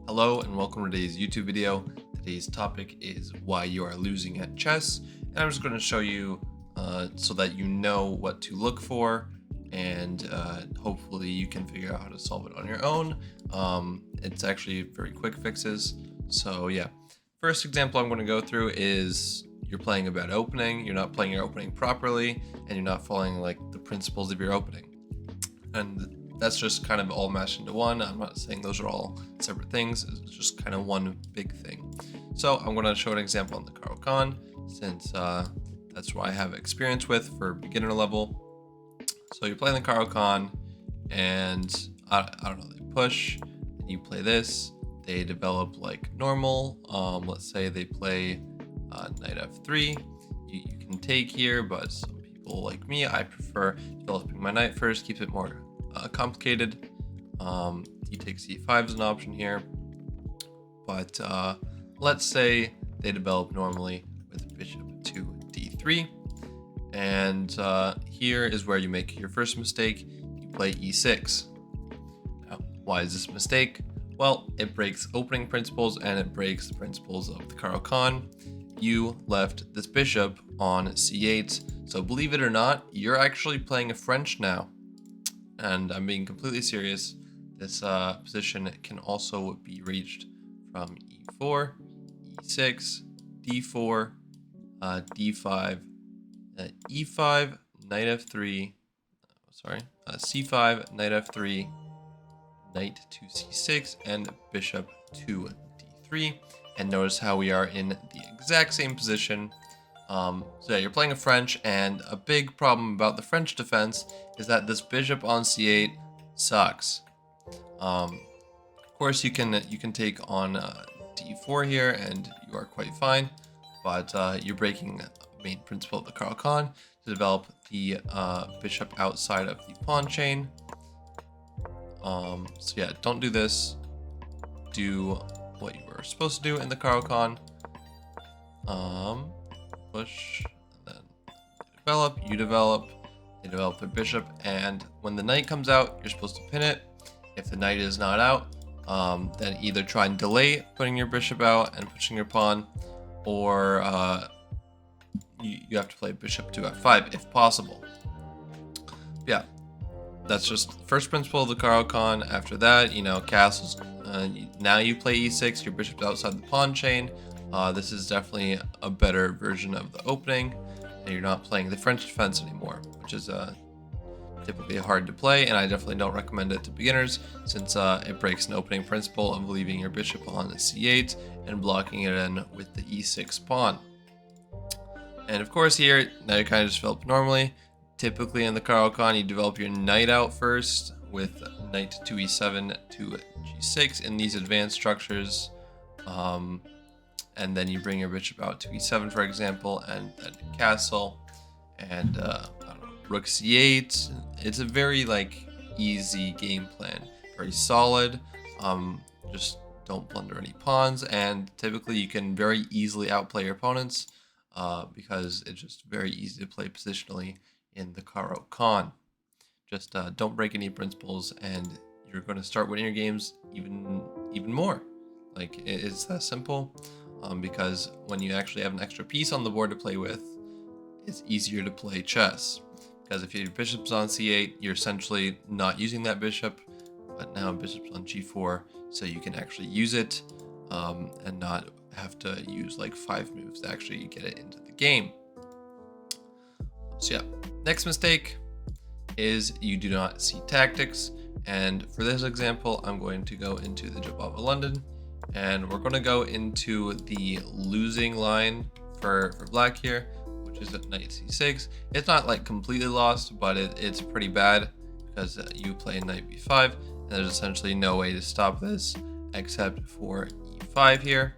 Hello and welcome to today's YouTube video. Today's topic is why you are losing at chess, and I'm just going to show you so that you know what to look for, and hopefully you can figure out how to solve it on your own. It's actually very quick fixes. So yeah, first example I'm going to go through is you're playing a bad opening, you're not playing your opening properly, and you're not following like the principles of your opening. And that's just kind of all mashed into one. I'm not saying those are all separate things. It's just kind of one big thing. So I'm going to show an example on the Caro-Kann, since that's what I have experience with for beginner level. So you're playing the Caro-Kann, and I don't know, they push, and you play this. They develop like normal. Let's say they play knight f3. You can take here, but some people like me, I prefer developing my knight first, keeps it more complicated. D takes c5 is an option here, but let's say they develop normally with bishop to d3, and here is where you make your first mistake. You play e6. Now, why is this a mistake? Well, it breaks opening principles and it breaks the principles of the Caro-Kann. You left this bishop on c8, so believe it or not, you're actually playing a French now. And I'm being completely serious. This position can also be reached from e4, e6, d4, d5, e5, knight f3, c5, knight f3, knight to c6, and bishop to d3. And notice how we are in the exact same position. So yeah, you're playing a French, and a big problem about the French defense is that this bishop on c8 sucks. Of course, you can take on d4 here, and you are quite fine, but you're breaking the main principle of the Caro-Kann to develop the bishop outside of the pawn chain. So yeah, don't do this. Do what you were supposed to do in the Caro-Kann. Push, and then you develop, they develop their bishop, and when the knight comes out, you're supposed to pin it. If the knight is not out, then either try and delay putting your bishop out and pushing your pawn, or you have to play bishop to f5 if possible. Yeah, that's just the first principle of the Caro-Kann. After that, castles. Now you play e6, your bishop's outside the pawn chain. This is definitely a better version of the opening, and you're not playing the French defense anymore, which is typically hard to play, and I definitely don't recommend it to beginners, since it breaks an opening principle of leaving your bishop on the c8 and blocking it in with the e6 pawn. And of course here, now you kind of just develop normally. Typically in the Caro-Kann, you develop your knight out first with knight to e7 to g6 in these advanced structures. And then you bring your bishop out to e7, for example, and then castle, and I don't know, rook c8. It's a very easy game plan, very solid. Just don't blunder any pawns, and typically you can very easily outplay your opponents because it's just very easy to play positionally in the Caro-Kann. Just don't break any principles, and you're going to start winning your games even more. It's that simple. Because when you actually have an extra piece on the board to play with, it's easier to play chess. Because if your bishop's on c8, you're essentially not using that bishop, but now bishop's on g4, so you can actually use it and not have to use 5 moves to actually get it into the game. So yeah, next mistake is you do not see tactics. And for this example, I'm going to go into the Jobava London, and we're going to go into the losing line for black here, which is at knight c6. It's not completely lost, but it's pretty bad because you play knight b5, and there's essentially no way to stop this except for e5 here.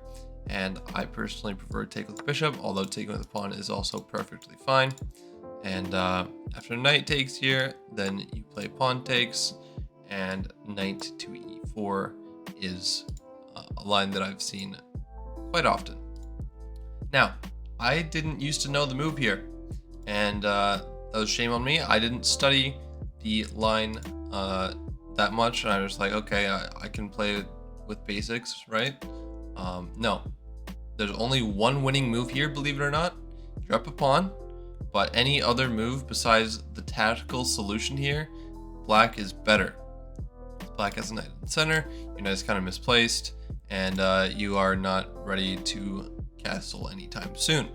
And I personally prefer to take with the bishop, although taking with the pawn is also perfectly fine. And after knight takes here, then you play pawn takes, and knight to e4 is a line that I've seen quite often. Now, I didn't used to know the move here, and that was shame on me. I didn't study the line that much, and I was like, okay, I can play with basics, right? No, there's only one winning move here, believe it or not. You're up a pawn, but any other move besides the tactical solution here, black is better. Black has a knight in the center, your knight is kind of misplaced, and you are not ready to castle anytime soon.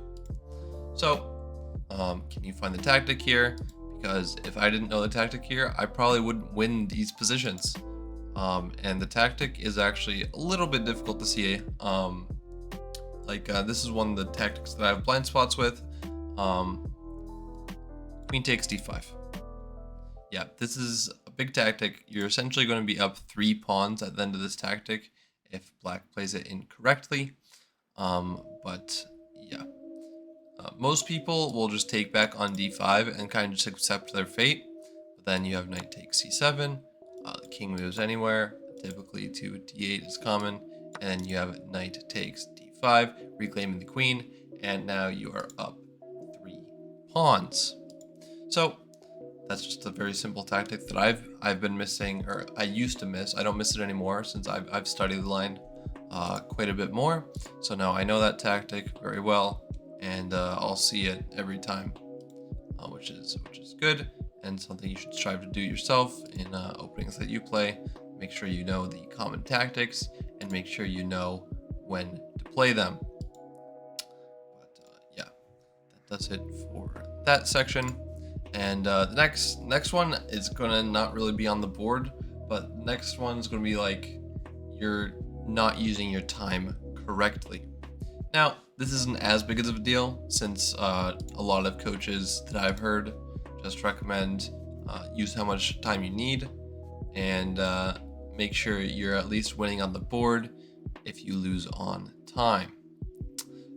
So, can you find the tactic here? Because if I didn't know the tactic here, I probably wouldn't win these positions. And the tactic is actually a little bit difficult to see. This is one of the tactics that I have blind spots with. Queen takes d5. Yeah, this is a big tactic. You're essentially going to be up 3 pawns at the end of this tactic if black plays it incorrectly. Most people will just take back on d5 and kind of just accept their fate. But then you have knight takes c7, the king moves anywhere, typically to d8 is common, and then you have knight takes d5, reclaiming the queen, and now you are up 3 pawns. So that's just a very simple tactic that I've been missing, or I used to miss. I don't miss it anymore since I've studied the line quite a bit more. So now I know that tactic very well, and I'll see it every time, which is good, and something you should strive to do yourself in openings that you play. Make sure you know the common tactics, and make sure you know when to play them. But yeah, that does it for that section. And the next one is gonna not really be on the board, but the next one's gonna be like you're not using your time correctly. Now, this isn't as big of a deal since a lot of coaches that I've heard just recommend use how much time you need, and make sure you're at least winning on the board if you lose on time.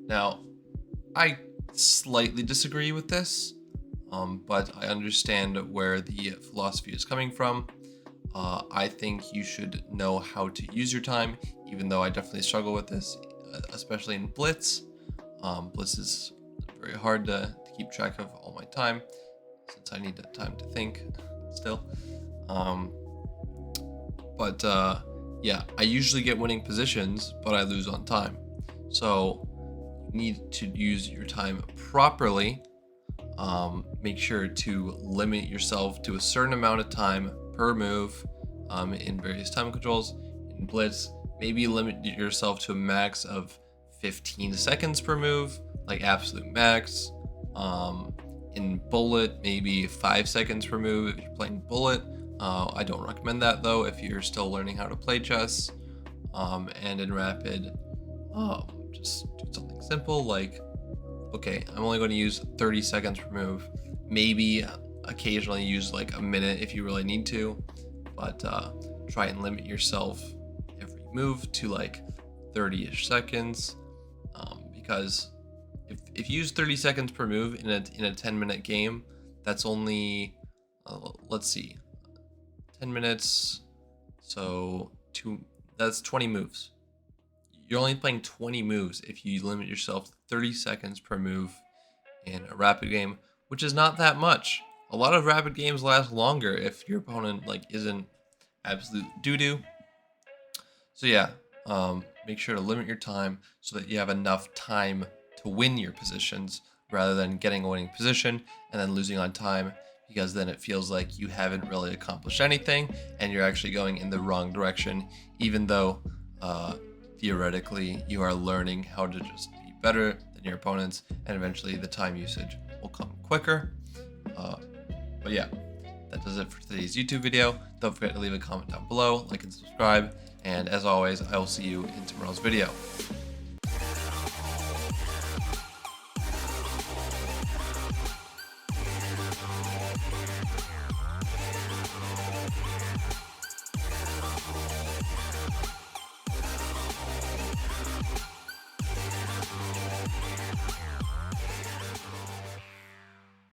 Now, I slightly disagree with this, but I understand where the philosophy is coming from. I think you should know how to use your time, even though I definitely struggle with this, especially in Blitz. Blitz is very hard to keep track of all my time, since I need that time to think still. Yeah, I usually get winning positions, but I lose on time. So you need to use your time properly. Make sure to limit yourself to a certain amount of time per move in various time controls. In Blitz, maybe limit yourself to a max of 15 seconds per move, like absolute max. In Bullet, maybe 5 seconds per move if you're playing Bullet. I don't recommend that though if you're still learning how to play chess. And in Rapid, just do something simple like, okay, I'm only going to use 30 seconds per move. Maybe occasionally use like a minute if you really need to, but try and limit yourself every move to like 30-ish seconds, because if you use 30 seconds per move in a 10-minute game, that's only let's see, 10 minutes, so that's 20 moves. You're only playing 20 moves if you limit yourself to 30 seconds per move in a rapid game, which is not that much. A lot of rapid games last longer if your opponent like isn't absolute doo-doo. So yeah, make sure to limit your time so that you have enough time to win your positions rather than getting a winning position and then losing on time, because then it feels like you haven't really accomplished anything and you're actually going in the wrong direction, even though theoretically you are learning how to just be better than your opponents, and eventually the time usage will come quicker. But yeah, that does it for today's YouTube video. Don't forget to leave a comment down below, like and subscribe, and as always, I will see you in tomorrow's video.